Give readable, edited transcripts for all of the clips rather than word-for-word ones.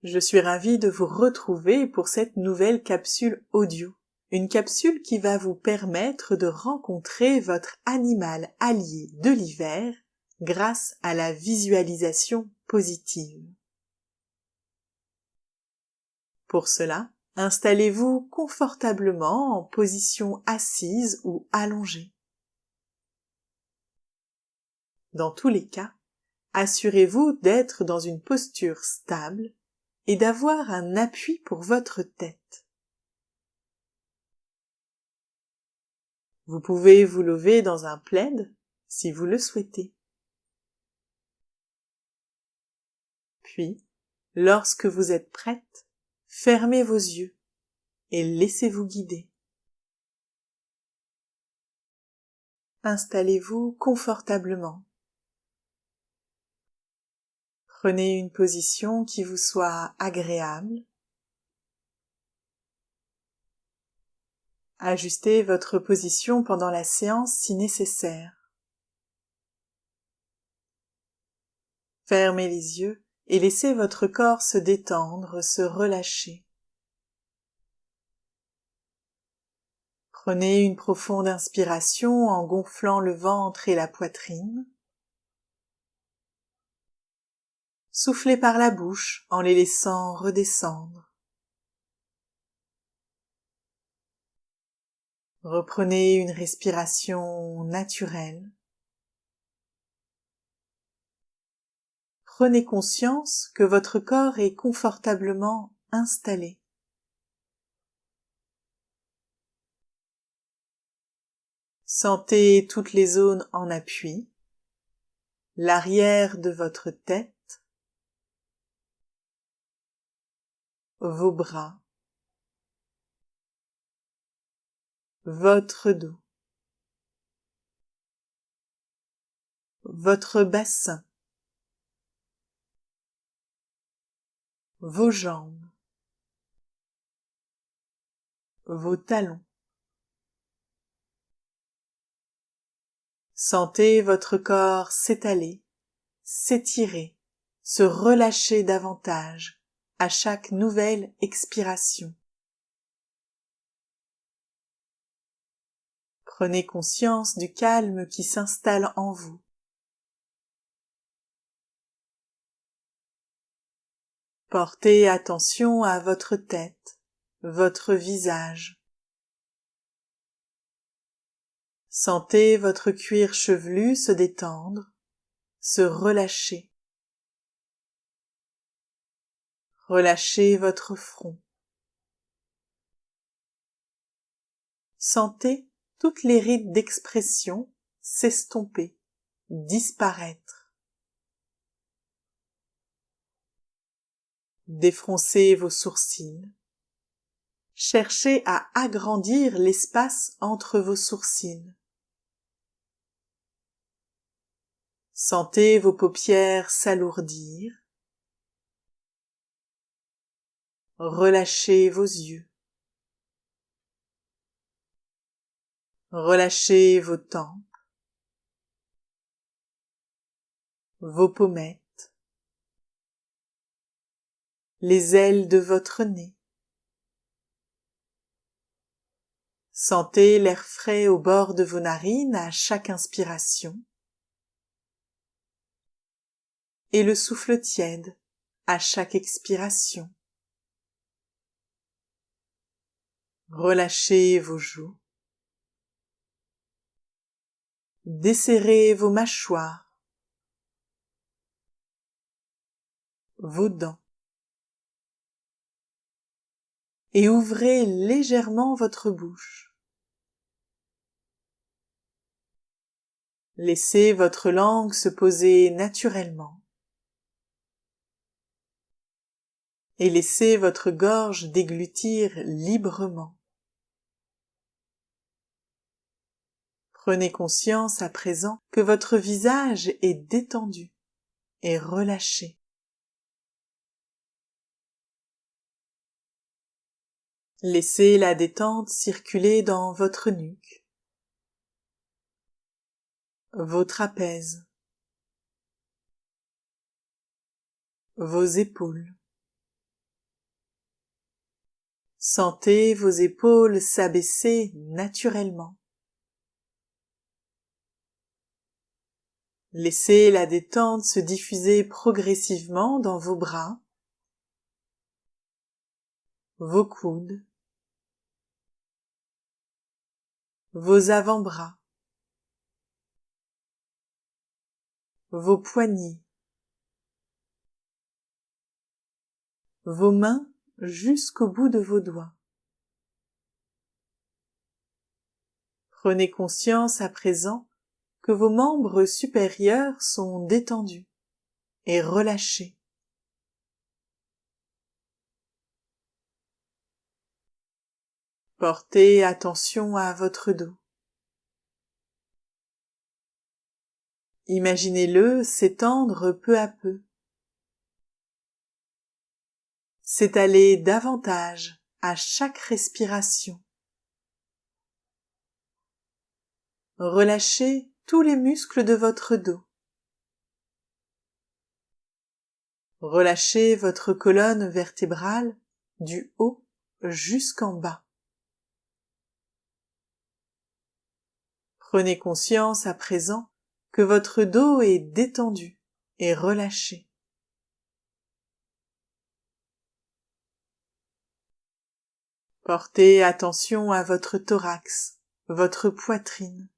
Je suis ravie de vous retrouver pour cette nouvelle capsule audio. Une capsule qui va vous permettre de rencontrer votre animal allié de l'hiver grâce à la visualisation positive. Pour cela, installez-vous confortablement en position assise ou allongée. Dans tous les cas, assurez-vous d'être dans une posture stable et d'avoir un appui pour votre tête. Vous pouvez vous lever dans un plaid si vous le souhaitez. Puis, lorsque vous êtes prête, fermez vos yeux et laissez-vous guider. Installez-vous confortablement. Prenez une position qui vous soit agréable. Ajustez votre position pendant la séance si nécessaire. Fermez les yeux et laissez votre corps se détendre, se relâcher. Prenez une profonde inspiration en gonflant le ventre et la poitrine. Soufflez par la bouche en les laissant redescendre. Reprenez une respiration naturelle. Prenez conscience que votre corps est confortablement installé. Sentez toutes les zones en appui, l'arrière de votre tête, vos bras, votre dos, votre bassin, vos jambes, vos talons. Sentez votre corps s'étaler, s'étirer, se relâcher davantage à chaque nouvelle expiration. Prenez conscience du calme qui s'installe en vous. Portez attention à votre tête, votre visage. Sentez votre cuir chevelu se détendre, se relâcher. Relâchez votre front. Sentez toutes les rides d'expression s'estomper, disparaître. Défroncez vos sourcils. Cherchez à agrandir l'espace entre vos sourcils. Sentez vos paupières s'alourdir. Relâchez vos yeux. Relâchez vos tempes, vos pommettes, les ailes de votre nez. Sentez l'air frais au bord de vos narines à chaque inspiration et le souffle tiède à chaque expiration. Relâchez vos joues. Desserrez vos mâchoires, vos dents et ouvrez légèrement votre bouche. Laissez votre langue se poser naturellement et laissez votre gorge déglutir librement. Prenez conscience à présent que votre visage est détendu et relâché. Laissez la détente circuler dans votre nuque, vos trapèzes, vos épaules, Sentez vos épaules s'abaisser naturellement. Laissez la détente se diffuser progressivement dans vos bras, vos coudes, vos avant-bras, vos poignets, vos mains jusqu'au bout de vos doigts. Prenez conscience à présent que vos membres supérieurs sont détendus et relâchés. Portez attention à votre dos. Imaginez-le s'étendre peu à peu, s'étaler davantage à chaque respiration. Relâchez tous les muscles de votre dos. Relâchez votre colonne vertébrale du haut jusqu'en bas. Prenez conscience à présent que votre dos est détendu et relâché. Portez attention à votre thorax, votre poitrine.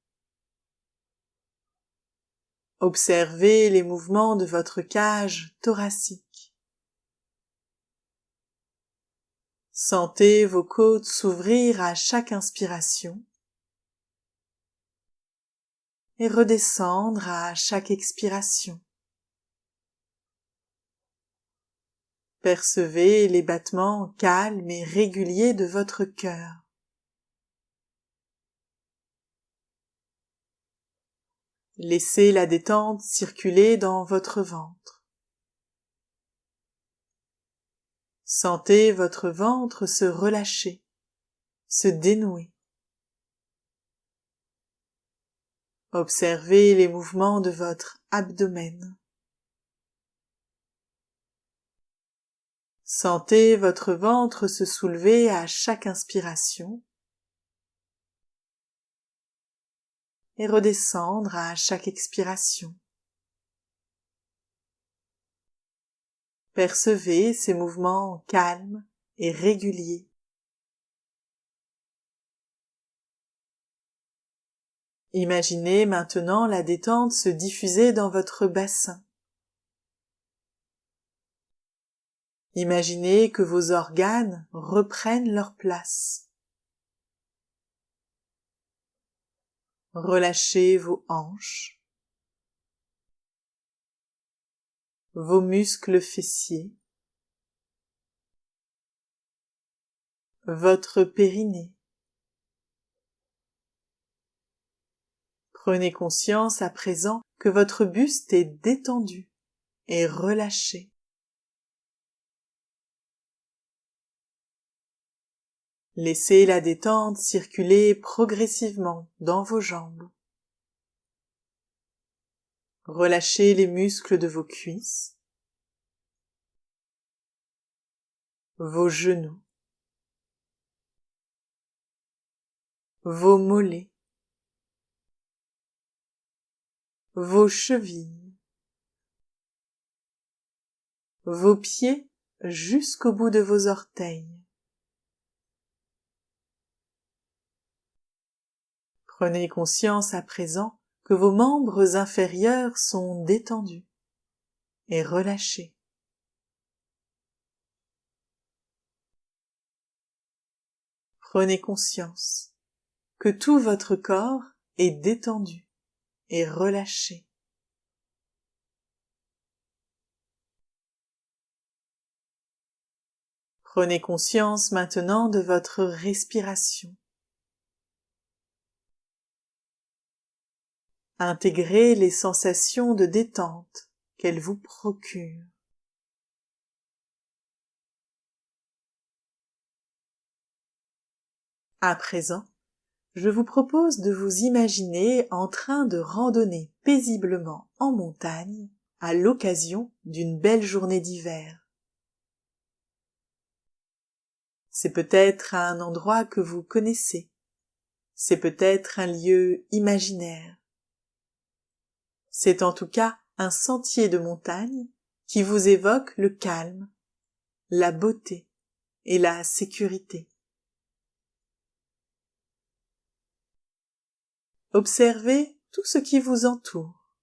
Observez les mouvements de votre cage thoracique. Sentez vos côtes s'ouvrir à chaque inspiration et redescendre à chaque expiration. Percevez les battements calmes et réguliers de votre cœur. Laissez la détente circuler dans votre ventre. Sentez votre ventre se relâcher, se dénouer. Observez les mouvements de votre abdomen. Sentez votre ventre se soulever à chaque inspiration et redescendre à chaque expiration. Percevez ces mouvements calmes et réguliers. Imaginez maintenant la détente se diffuser dans votre bassin. Imaginez que vos organes reprennent leur place. Relâchez vos hanches, vos muscles fessiers, votre périnée. Prenez conscience à présent que votre buste est détendu et relâché. Laissez la détente circuler progressivement dans vos jambes. Relâchez les muscles de vos cuisses, vos genoux, vos mollets, vos chevilles, vos pieds jusqu'au bout de vos orteils. Prenez conscience à présent que vos membres inférieurs sont détendus et relâchés. Prenez conscience que tout votre corps est détendu et relâché. Prenez conscience maintenant de votre respiration. Intégrez les sensations de détente qu'elle vous procure. À présent, je vous propose de vous imaginer en train de randonner paisiblement en montagne à l'occasion d'une belle journée d'hiver. C'est peut-être un endroit que vous connaissez. C'est peut-être un lieu imaginaire. C'est en tout cas un sentier de montagne qui vous évoque le calme, la beauté et la sécurité. Observez tout ce qui vous entoure.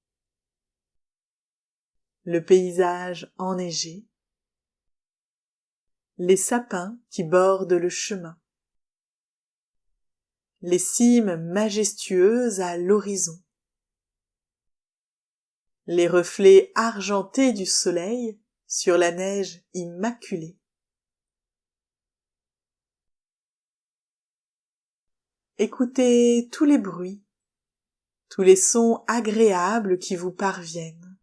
Le paysage enneigé, les sapins qui bordent le chemin, les cimes majestueuses à l'horizon, les reflets argentés du soleil sur la neige immaculée. Écoutez tous les bruits, tous les sons agréables qui vous parviennent.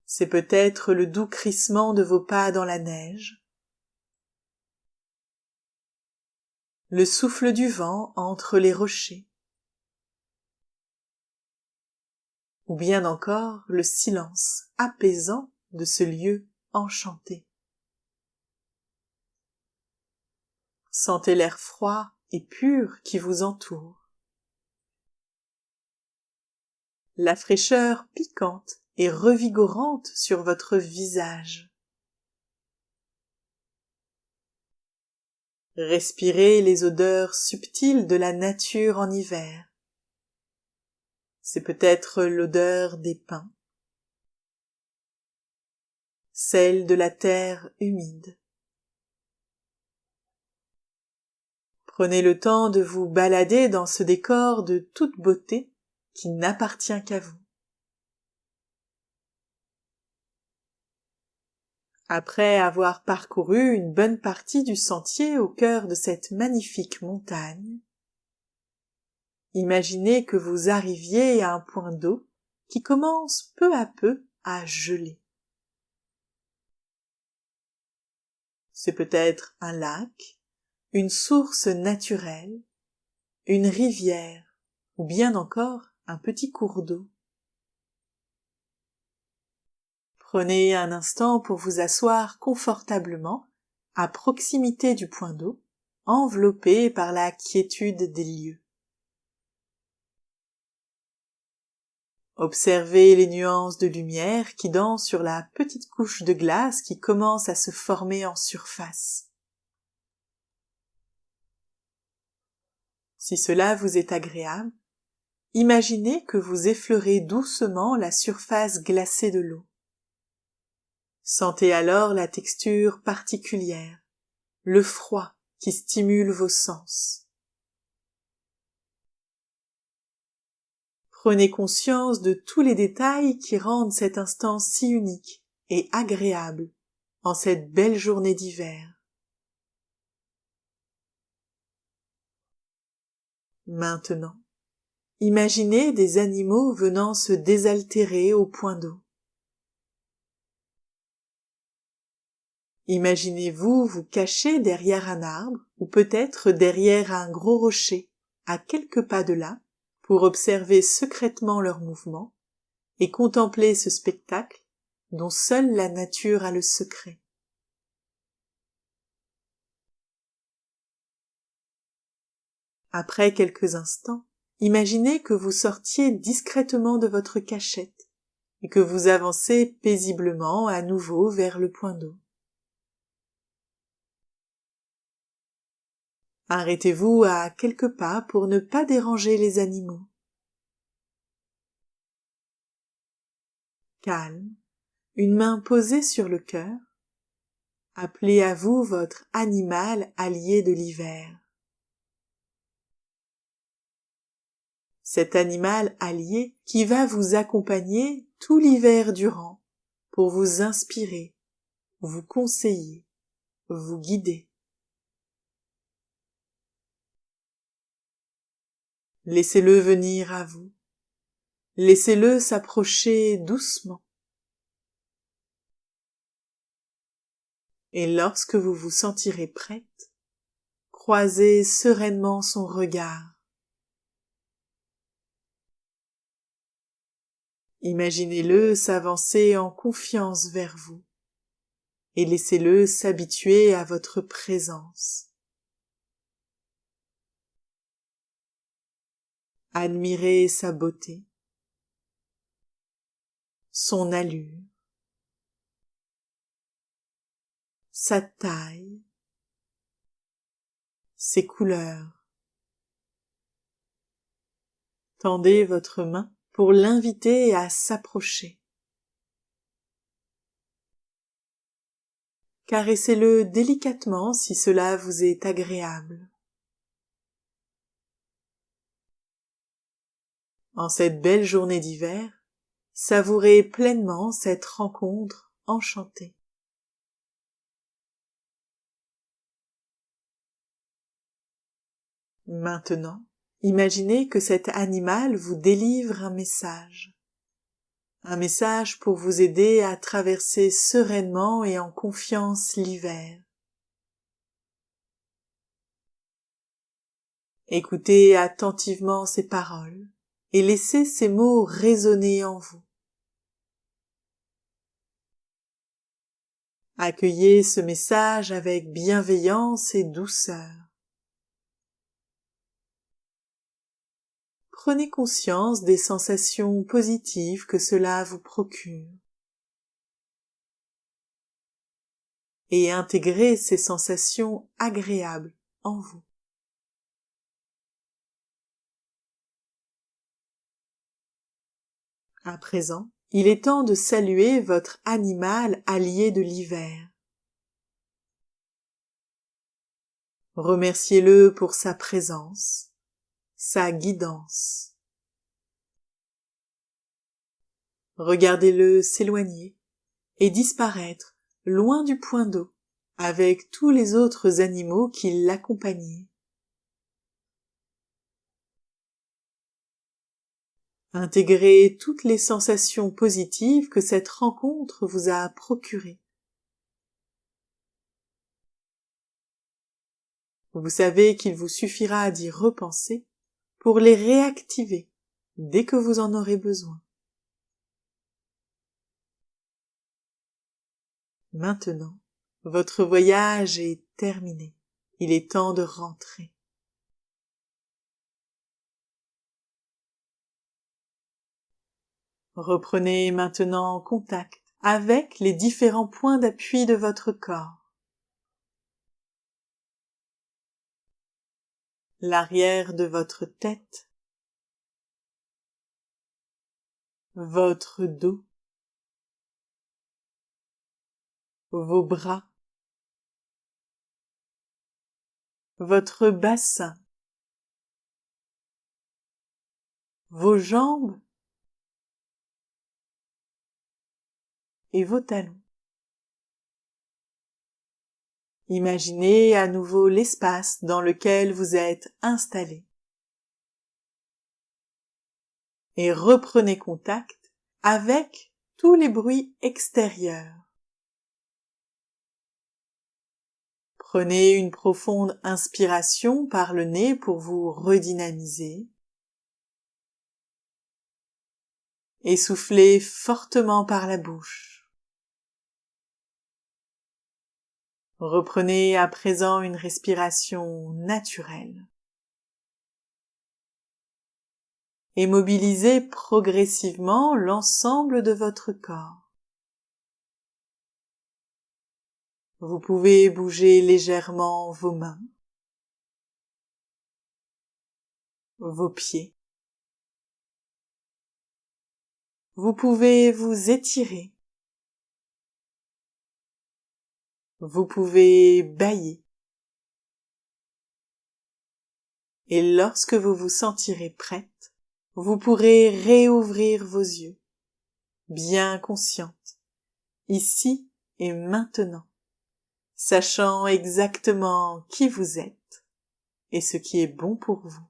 C'est peut-être le doux crissement de vos pas dans la neige, le souffle du vent entre les rochers, ou bien encore le silence apaisant de ce lieu enchanté. Sentez l'air froid et pur qui vous entoure. La fraîcheur piquante et revigorante sur votre visage. Respirez les odeurs subtiles de la nature en hiver. C'est peut-être l'odeur des pins, celle de la terre humide. Prenez le temps de vous balader dans ce décor de toute beauté qui n'appartient qu'à vous. Après avoir parcouru une bonne partie du sentier au cœur de cette magnifique montagne, imaginez que vous arriviez à un point d'eau qui commence peu à peu à geler. C'est peut-être un lac, une source naturelle, une rivière ou bien encore un petit cours d'eau. Prenez un instant pour vous asseoir confortablement à proximité du point d'eau, enveloppé par la quiétude des lieux. Observez les nuances de lumière qui dansent sur la petite couche de glace qui commence à se former en surface. Si cela vous est agréable, imaginez que vous effleurez doucement la surface glacée de l'eau. Sentez alors la texture particulière, le froid qui stimule vos sens. Prenez conscience de tous les détails qui rendent cet instant si unique et agréable en cette belle journée d'hiver. Maintenant, imaginez des animaux venant se désaltérer au point d'eau. Imaginez-vous vous cacher derrière un arbre ou peut-être derrière un gros rocher, à quelques pas de là, pour observer secrètement leurs mouvements et contempler ce spectacle dont seule la nature a le secret. Après quelques instants, imaginez que vous sortiez discrètement de votre cachette et que vous avancez paisiblement à nouveau vers le point d'eau. Arrêtez-vous à quelques pas pour ne pas déranger les animaux. Calme, une main posée sur le cœur, appelez à vous votre animal allié de l'hiver. Cet animal allié qui va vous accompagner tout l'hiver durant pour vous inspirer, vous conseiller, vous guider. Laissez-le venir à vous. Laissez-le s'approcher doucement. Et lorsque vous vous sentirez prête, croisez sereinement son regard. Imaginez-le s'avancer en confiance vers vous et laissez-le s'habituer à votre présence. Admirez sa beauté, son allure, sa taille, ses couleurs. Tendez votre main pour l'inviter à s'approcher. Caressez-le délicatement si cela vous est agréable. En cette belle journée d'hiver, savourez pleinement cette rencontre enchantée. Maintenant, imaginez que cet animal vous délivre un message pour vous aider à traverser sereinement et en confiance l'hiver. Écoutez attentivement ces paroles et laissez ces mots résonner en vous. Accueillez ce message avec bienveillance et douceur. Prenez conscience des sensations positives que cela vous procure. Et intégrez ces sensations agréables en vous. À présent, il est temps de saluer votre animal allié de l'hiver. Remerciez-le pour sa présence, sa guidance. Regardez-le s'éloigner et disparaître loin du point d'eau avec tous les autres animaux qui l'accompagnaient. Intégrez toutes les sensations positives que cette rencontre vous a procurées. Vous savez qu'il vous suffira d'y repenser pour les réactiver dès que vous en aurez besoin. Maintenant, votre voyage est terminé. Il est temps de rentrer. Reprenez maintenant contact avec les différents points d'appui de votre corps. L'arrière de votre tête, votre dos, vos bras, votre bassin, vos jambes et vos talons. Imaginez à nouveau l'espace dans lequel vous êtes installé. Et reprenez contact avec tous les bruits extérieurs. Prenez une profonde inspiration par le nez pour vous redynamiser. Et soufflez fortement par la bouche. Reprenez à présent une respiration naturelle. Et mobilisez progressivement l'ensemble de votre corps. Vous pouvez bouger légèrement vos mains, vos pieds. Vous pouvez vous étirer. Vous pouvez bâiller. Et lorsque vous vous sentirez prête, vous pourrez réouvrir vos yeux, bien consciente, ici et maintenant, sachant exactement qui vous êtes et ce qui est bon pour vous.